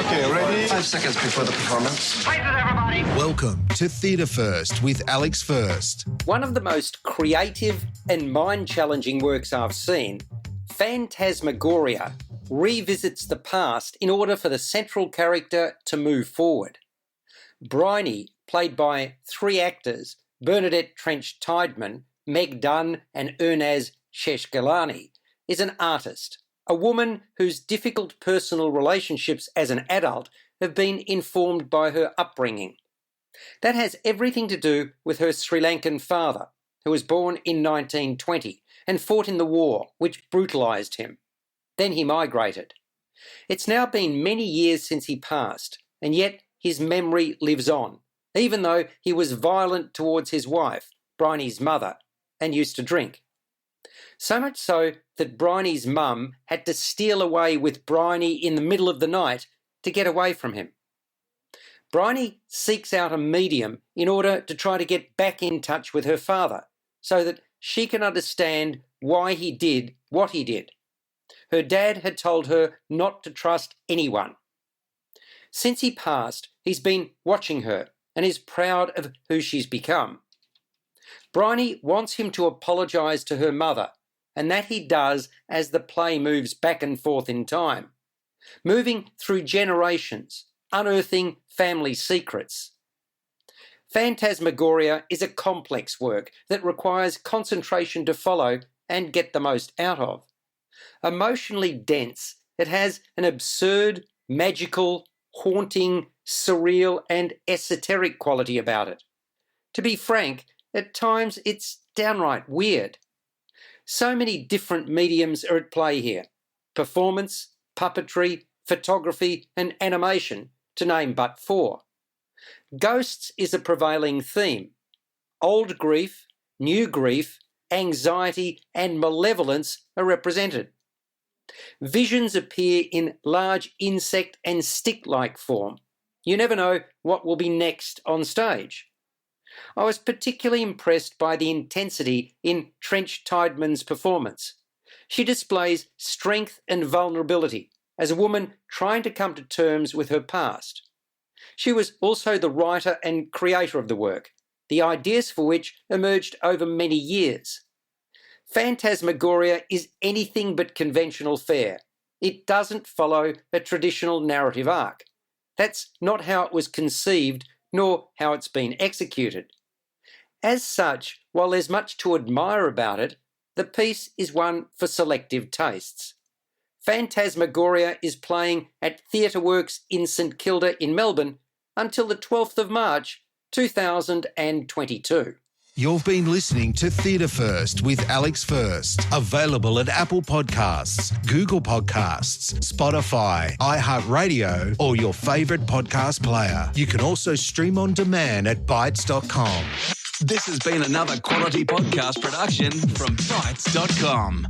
Okay, ready? 5 seconds before the performance. Places, everybody. Welcome to Theatre First with Alex First. One of the most creative and mind-challenging works I've seen, Phantasmagoria, revisits the past in order for the central character to move forward. Briony, played by three actors, Bernadette Trench-Tideman, Meg Dunn and Ernaz Sheshgalani, is an artist, a woman whose difficult personal relationships as an adult have been informed by her upbringing. That has everything to do with her Sri Lankan father, who was born in 1920 and fought in the war, which brutalised him. Then he migrated. It's now been many years since he passed, and yet his memory lives on, even though he was violent towards his wife, Briony's mother, and used to drink. So much so that Briony's mum had to steal away with Briony in the middle of the night to get away from him. Briony seeks out a medium in order to try to get back in touch with her father so that she can understand why he did what he did. Her dad had told her not to trust anyone. Since he passed, he's been watching her and is proud of who she's become. Briony wants him to apologise to her mother, and that he does as the play moves back and forth in time, moving through generations, unearthing family secrets. Phantasmagoria is a complex work that requires concentration to follow and get the most out of. Emotionally dense, it has an absurd, magical, haunting, surreal and esoteric quality about it. To be frank, at times it's downright weird. So many different mediums are at play here: performance, puppetry, photography and animation, to name but four. Ghosts is a prevailing theme. Old grief, new grief, anxiety and malevolence are represented. Visions appear in large insect and stick-like form. You never know what will be next on stage. I was particularly impressed by the intensity in Trench-Tideman's performance. She displays strength and vulnerability as a woman trying to come to terms with her past. She was also the writer and creator of the work, the ideas for which emerged over many years. Phantasmagoria is anything but conventional fare. It doesn't follow a traditional narrative arc. That's not how it was conceived, nor how it's been executed. As such, while there's much to admire about it, the piece is one for selective tastes. Phantasmagoria is playing at Theatre Works in St Kilda in Melbourne until the 12th of March 2022. You've been listening to Theatre First with Alex First. Available at Apple Podcasts, Google Podcasts, Spotify, iHeartRadio, or your favourite podcast player. You can also stream on demand at Bytes.com. This has been another quality podcast production from Bytes.com.